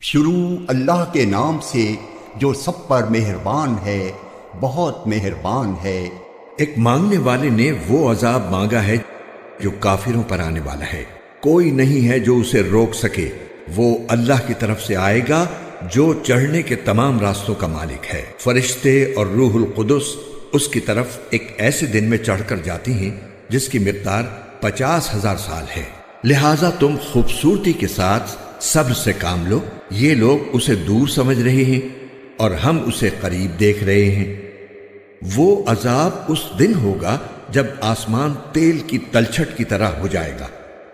شروع اللہ کے نام سے جو سب پر مہربان ہے، بہت مہربان ہے۔ ایک مانگنے والے نے وہ عذاب مانگا ہے جو کافروں پر آنے والا ہے، کوئی نہیں ہے جو اسے روک سکے۔ وہ اللہ کی طرف سے آئے گا جو چڑھنے کے تمام راستوں کا مالک ہے۔ فرشتے اور روح القدس اس کی طرف ایک ایسے دن میں چڑھ کر جاتی ہیں جس کی مقدار 50,000 سال ہے۔ لہٰذا تم خوبصورتی کے ساتھ صبر سے کام لو۔ یہ لوگ اسے دور سمجھ رہے ہیں اور ہم اسے قریب دیکھ رہے ہیں۔ وہ عذاب اس دن ہوگا جب آسمان تیل کی تلچھٹ کی طرح ہو جائے گا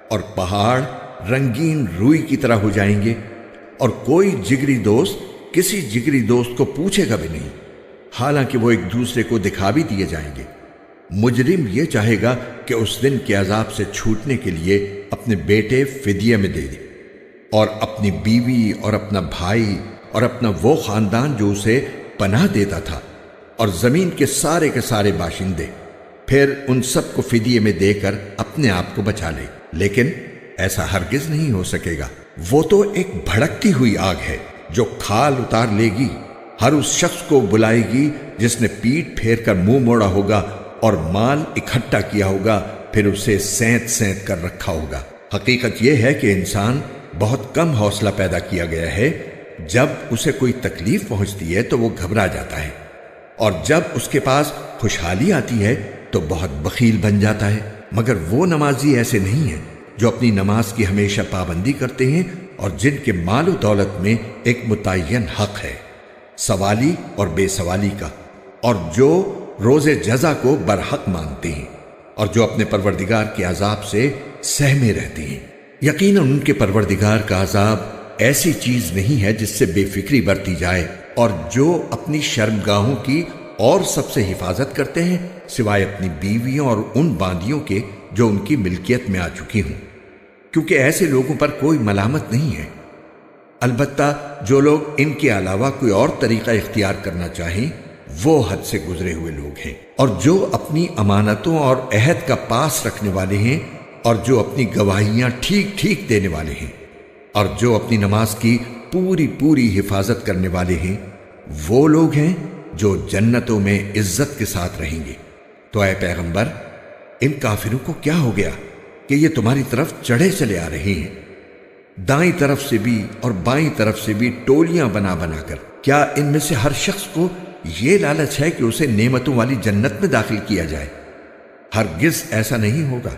اور پہاڑ رنگین روئی کی طرح ہو جائیں گے، اور کوئی جگری دوست کسی جگری دوست کو پوچھے گا بھی نہیں، حالانکہ وہ ایک دوسرے کو دکھا بھی دیے جائیں گے۔ مجرم یہ چاہے گا کہ اس دن کے عذاب سے چھوٹنے کے لیے اپنے بیٹے فدیے میں دے دے، اور اپنی بیوی اور اپنا بھائی اور اپنا وہ خاندان جو اسے پناہ دیتا تھا، اور زمین کے سارے باشندے، پھر ان سب کو فدیے میں دے کر اپنے آپ کو بچا لے۔ لیکن ایسا ہرگز نہیں ہو سکے گا۔ وہ تو ایک بھڑکتی ہوئی آگ ہے جو کھال اتار لے گی۔ ہر اس شخص کو بلائے گی جس نے پیٹ پھیر کر منہ موڑا ہوگا اور مال اکٹھا کیا ہوگا، پھر اسے سینت سینت کر رکھا ہوگا۔ حقیقت یہ ہے کہ انسان بہت کم حوصلہ پیدا کیا گیا ہے۔ جب اسے کوئی تکلیف پہنچتی ہے تو وہ گھبرا جاتا ہے، اور جب اس کے پاس خوشحالی آتی ہے تو بہت بخیل بن جاتا ہے۔ مگر وہ نمازی ایسے نہیں ہیں جو اپنی نماز کی ہمیشہ پابندی کرتے ہیں اور جن کے مال و دولت میں ایک متعین حق ہے، سوالی اور بے سوالی کا، اور جو روز جزا کو برحق مانتے ہیں، اور جو اپنے پروردگار کے عذاب سے سہمے رہتے ہیں۔ یقیناً ان کے پروردگار کا عذاب ایسی چیز نہیں ہے جس سے بے فکری برتی جائے، اور جو اپنی شرمگاہوں کی اور سب سے حفاظت کرتے ہیں سوائے اپنی بیویوں اور ان باندیوں کے جو ان کی ملکیت میں آ چکی ہوں، کیونکہ ایسے لوگوں پر کوئی ملامت نہیں ہے۔ البتہ جو لوگ ان کے علاوہ کوئی اور طریقہ اختیار کرنا چاہیں وہ حد سے گزرے ہوئے لوگ ہیں، اور جو اپنی امانتوں اور عہد کا پاس رکھنے والے ہیں، اور جو اپنی گواہیاں ٹھیک ٹھیک دینے والے ہیں، اور جو اپنی نماز کی پوری حفاظت کرنے والے ہیں، وہ لوگ ہیں جو جنتوں میں عزت کے ساتھ رہیں گے۔ تو اے پیغمبر، ان کافروں کو کیا ہو گیا کہ یہ تمہاری طرف چڑھے چلے آ رہے ہیں، دائیں طرف سے بھی اور بائیں طرف سے بھی ٹولیاں بنا بنا کر؟ کیا ان میں سے ہر شخص کو یہ لالچ ہے کہ اسے نعمتوں والی جنت میں داخل کیا جائے؟ ہرگز ایسا نہیں ہوگا۔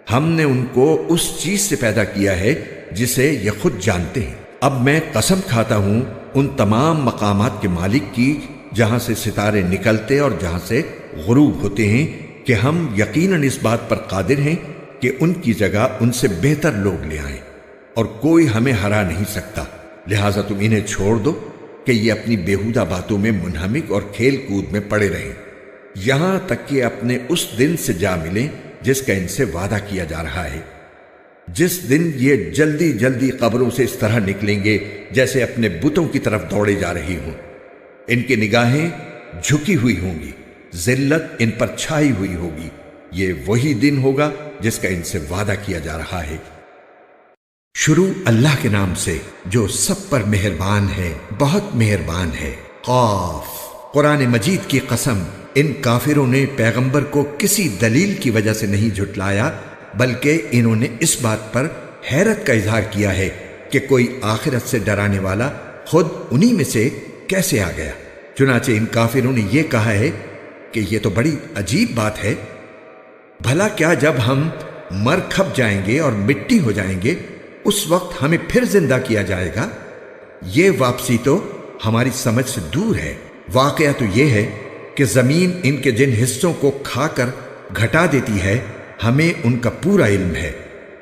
ہم نے ان کو اس چیز سے پیدا کیا ہے جسے یہ خود جانتے ہیں۔ اب میں قسم کھاتا ہوں ان تمام مقامات کے مالک کی جہاں سے ستارے نکلتے اور جہاں سے غروب ہوتے ہیں، کہ ہم یقیناً اس بات پر قادر ہیں کہ ان کی جگہ ان سے بہتر لوگ لے آئیں، اور کوئی ہمیں ہرا نہیں سکتا۔ لہٰذا تم انہیں چھوڑ دو کہ یہ اپنی بیہودہ باتوں میں منہمک اور کھیل کود میں پڑے رہیں، یہاں تک کہ اپنے اس دن سے جا ملیں جس کا ان سے وعدہ کیا جا رہا ہے، جس دن یہ جلدی قبروں سے اس طرح نکلیں گے جیسے اپنے بتوں کی طرف دوڑے جا رہی ہوں۔ ان کی نگاہیں جھکی ہوئی ہوں گی، ذلت ان پر چھائی ہوئی ہوگی۔ یہ وہی دن ہوگا جس کا ان سے وعدہ کیا جا رہا ہے۔ شروع اللہ کے نام سے جو سب پر مہربان ہے، بہت مہربان ہے۔ قاف۔ قرآن مجید کی قسم، ان کافروں نے پیغمبر کو کسی دلیل کی وجہ سے نہیں جھٹلایا، بلکہ انہوں نے اس بات پر حیرت کا اظہار کیا ہے کہ کوئی آخرت سے ڈرانے والا خود انہی میں سے کیسے آ گیا۔ چنانچہ ان کافروں نے یہ کہا ہے کہ یہ تو بڑی عجیب بات ہے، بھلا کیا جب ہم مر کھپ جائیں گے اور مٹی ہو جائیں گے اس وقت ہمیں پھر زندہ کیا جائے گا؟ یہ واپسی تو ہماری سمجھ سے دور ہے۔ واقعہ تو یہ ہے کہ زمین ان کے جن حصوں کو کھا کر گھٹا دیتی ہے ہمیں ان کا پورا علم ہے،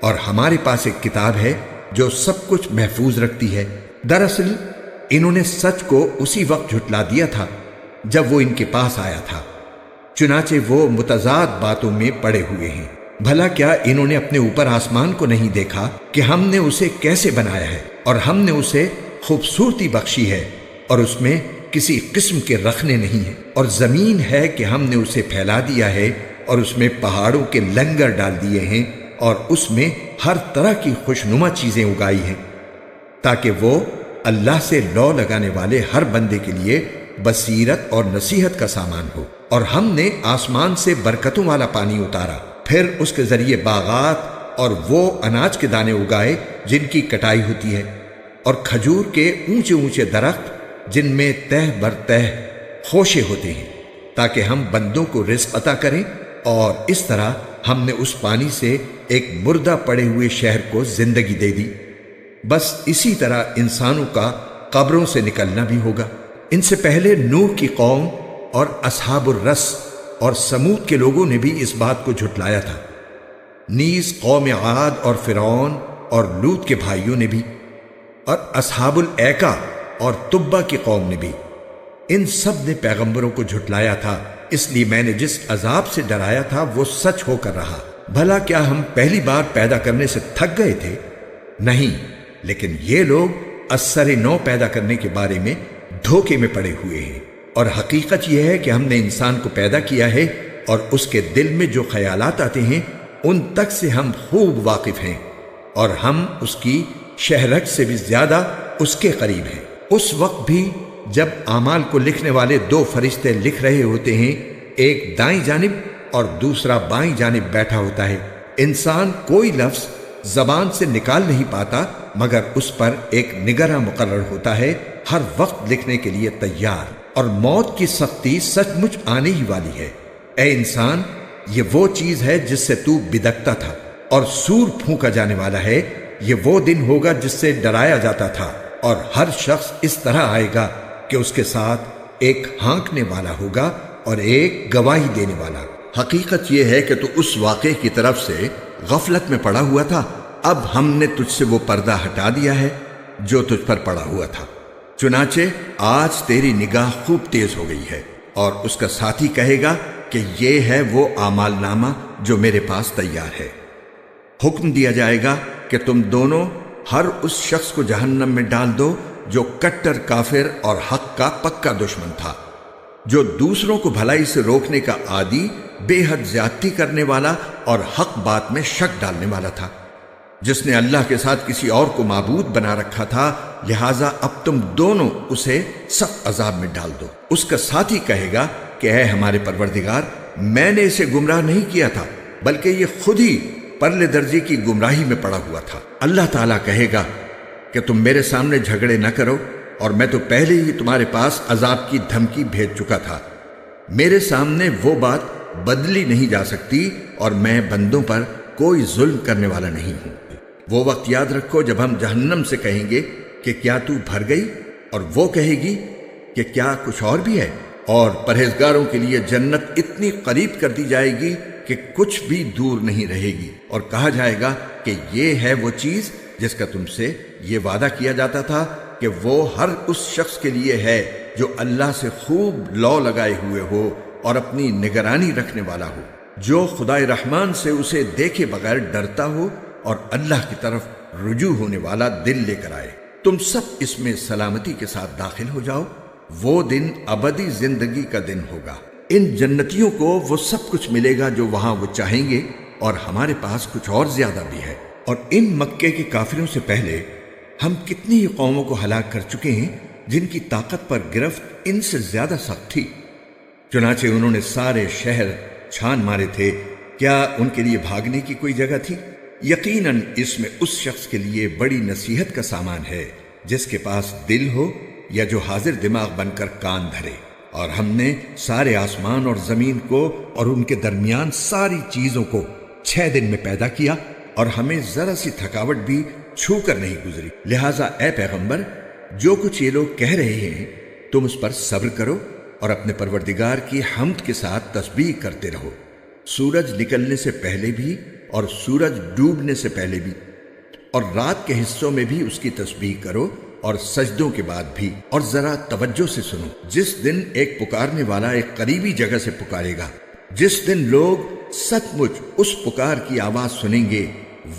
اور ہمارے پاس ایک کتاب ہے جو سب کچھ محفوظ رکھتی ہے۔ دراصل انہوں نے سچ کو اسی وقت جھٹلا دیا تھا جب وہ ان کے پاس آیا تھا، چنانچہ وہ متضاد باتوں میں پڑے ہوئے ہیں۔ بھلا کیا انہوں نے اپنے اوپر آسمان کو نہیں دیکھا کہ ہم نے اسے کیسے بنایا ہے، اور ہم نے اسے خوبصورتی بخشی ہے، اور اس میں کسی قسم کے رخنے نہیں ہیں، اور زمین ہے کہ ہم نے اسے پھیلا دیا ہے، اور اس میں پہاڑوں کے لنگر ڈال دیے ہیں، اور اس میں ہر طرح کی خوشنما چیزیں اگائی ہیں، تاکہ وہ اللہ سے لو لگانے والے ہر بندے کے لیے بصیرت اور نصیحت کا سامان ہو۔ اور ہم نے آسمان سے برکتوں والا پانی اتارا، پھر اس کے ذریعے باغات اور وہ اناج کے دانے اگائے جن کی کٹائی ہوتی ہے، اور کھجور کے اونچے اونچے درخت جن میں تہ بر تہ خوشے ہوتے ہیں، تاکہ ہم بندوں کو رزق عطا کریں۔ اور اس طرح ہم نے اس پانی سے ایک مردہ پڑے ہوئے شہر کو زندگی دے دی۔ بس اسی طرح انسانوں کا قبروں سے نکلنا بھی ہوگا۔ ان سے پہلے نوح کی قوم اور اصحاب الرس اور سمود کے لوگوں نے بھی اس بات کو جھٹلایا تھا، نیز قوم عاد اور فرعون اور لوط کے بھائیوں نے بھی، اور اصحاب الایکا اور تبا کی قوم نے بھی۔ ان سب نے پیغمبروں کو جھٹلایا تھا، اس لیے میں نے جس عذاب سے ڈرایا تھا وہ سچ ہو کر رہا۔ بھلا کیا ہم پہلی بار پیدا کرنے سے تھک گئے تھے؟ نہیں، لیکن یہ لوگ اثر نو پیدا کرنے کے بارے میں دھوکے میں پڑے ہوئے ہیں۔ اور حقیقت یہ ہے کہ ہم نے انسان کو پیدا کیا ہے، اور اس کے دل میں جو خیالات آتے ہیں ان تک سے ہم خوب واقف ہیں، اور ہم اس کی شہرت سے بھی زیادہ اس کے قریب ہیں۔ اس وقت بھی جب اعمال کو لکھنے والے دو فرشتے لکھ رہے ہوتے ہیں، ایک دائیں جانب اور دوسرا بائیں جانب بیٹھا ہوتا ہے، انسان کوئی لفظ زبان سے نکال نہیں پاتا مگر اس پر ایک نگراں مقرر ہوتا ہے، ہر وقت لکھنے کے لیے تیار۔ اور موت کی سختی سچ مچ آنے ہی والی ہے۔ اے انسان، یہ وہ چیز ہے جس سے تو بدکتا تھا، اور سور پھونکا جانے والا ہے۔ یہ وہ دن ہوگا جس سے ڈرایا جاتا تھا، اور ہر شخص اس طرح آئے گا کہ اس کے ساتھ ایک ہانکنے والا ہوگا اور ایک گواہی دینے والا۔ حقیقت یہ ہے کہ تو اس واقعے کی طرف سے غفلت میں پڑا ہوا تھا، اب ہم نے تجھ سے وہ پردہ ہٹا دیا ہے جو تجھ پر پڑا ہوا تھا، چنانچہ آج تیری نگاہ خوب تیز ہو گئی ہے۔ اور اس کا ساتھی کہے گا کہ یہ ہے وہ اعمال نامہ جو میرے پاس تیار ہے۔ حکم دیا جائے گا کہ تم دونوں ہر اس شخص کو جہنم میں ڈال دو جو کٹر کافر اور حق کا پکا دشمن تھا، جو دوسروں کو بھلائی سے روکنے کا عادی، بے حد زیادتی کرنے والا اور حق بات میں شک ڈالنے والا تھا، جس نے اللہ کے ساتھ کسی اور کو معبود بنا رکھا تھا، لہٰذا اب تم دونوں اسے سخت عذاب میں ڈال دو۔ اس کا ساتھی کہے گا کہ اے ہمارے پروردگار، میں نے اسے گمراہ نہیں کیا تھا، بلکہ یہ خود ہی پرلے درجے کی گمراہی میں پڑا ہوا تھا۔ اللہ تعالیٰ کہے گا کہ تم میرے سامنے جھگڑے نہ کرو، اور میں تو پہلے ہی تمہارے پاس عذاب کی دھمکی بھیج چکا تھا۔ میرے سامنے وہ بات بدلی نہیں جا سکتی، اور میں بندوں پر کوئی ظلم کرنے والا نہیں ہوں۔ وہ وقت یاد رکھو جب ہم جہنم سے کہیں گے کہ کیا تو بھر گئی، اور وہ کہے گی کہ کیا کچھ اور بھی ہے، اور پرہیزگاروں کے لیے جنت اتنی قریب کر دی جائے گی کہ کچھ بھی دور نہیں رہے گی، اور کہا جائے گا کہ یہ ہے وہ چیز جس کا تم سے یہ وعدہ کیا جاتا تھا کہ وہ ہر اس شخص کے لیے ہے جو اللہ سے خوب لو لگائے ہوئے ہو اور اپنی نگرانی رکھنے والا ہو، جو خدائے رحمان سے اسے دیکھے بغیر ڈرتا ہو اور اللہ کی طرف رجوع ہونے والا دل لے کر آئے۔ تم سب اس میں سلامتی کے ساتھ داخل ہو جاؤ، وہ دن ابدی زندگی کا دن ہوگا۔ ان جنتیوں کو وہ سب کچھ ملے گا جو وہاں وہ چاہیں گے، اور ہمارے پاس کچھ اور زیادہ بھی ہے۔ اور ان مکے کے کافروں سے پہلے ہم کتنی ہی قوموں کو ہلاک کر چکے ہیں جن کی طاقت پر گرفت ان سے زیادہ سخت تھی، چنانچہ انہوں نے سارے شہر چھان مارے تھے، کیا ان کے لیے بھاگنے کی کوئی جگہ تھی؟ یقیناً اس میں اس شخص کے لیے بڑی نصیحت کا سامان ہے جس کے پاس دل ہو یا جو حاضر دماغ بن کر کان دھرے۔ اور ہم نے سارے آسمان اور زمین کو اور ان کے درمیان ساری چیزوں کو 6 دن میں پیدا کیا، اور ہمیں ذرا سی تھکاوٹ بھی چھو کر نہیں گزری۔ لہٰذا اے پیغمبر، جو کچھ یہ لوگ کہہ رہے ہیں تم اس پر صبر کرو، اور اپنے پروردگار کی حمد کے ساتھ تسبیح کرتے رہو، سورج نکلنے سے پہلے بھی اور سورج ڈوبنے سے پہلے بھی، اور رات کے حصوں میں بھی اس کی تسبیح کرو، اور سجدوں کے بعد بھی۔ اور ذرا توجہ سے سنو، جس دن ایک پکارنے والا ایک قریبی جگہ سے پکارے گا، جس دن لوگ سچ مچ اس پکار کی آواز سنیں گے،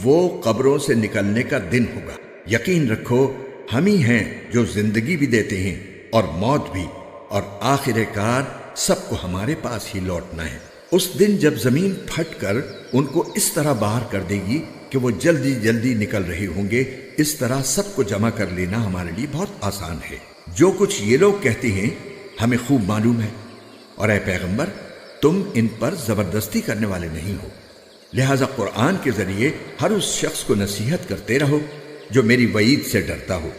وہ قبروں سے نکلنے کا دن ہوگا۔ یقین رکھو ہم ہی ہیں جو زندگی بھی دیتے ہیں اور موت بھی، اور آخر کار سب کو ہمارے پاس ہی لوٹنا ہے۔ اس دن جب زمین پھٹ کر ان کو اس طرح باہر کر دے گی کہ وہ جلدی جلدی نکل رہے ہوں گے، اس طرح سب کو جمع کر لینا ہمارے لیے بہت آسان ہے۔ جو کچھ یہ لوگ کہتے ہیں ہمیں خوب معلوم ہے، اور اے پیغمبر تم ان پر زبردستی کرنے والے نہیں ہو، لہذا قرآن کے ذریعے ہر اس شخص کو نصیحت کرتے رہو جو میری وعید سے ڈرتا ہو۔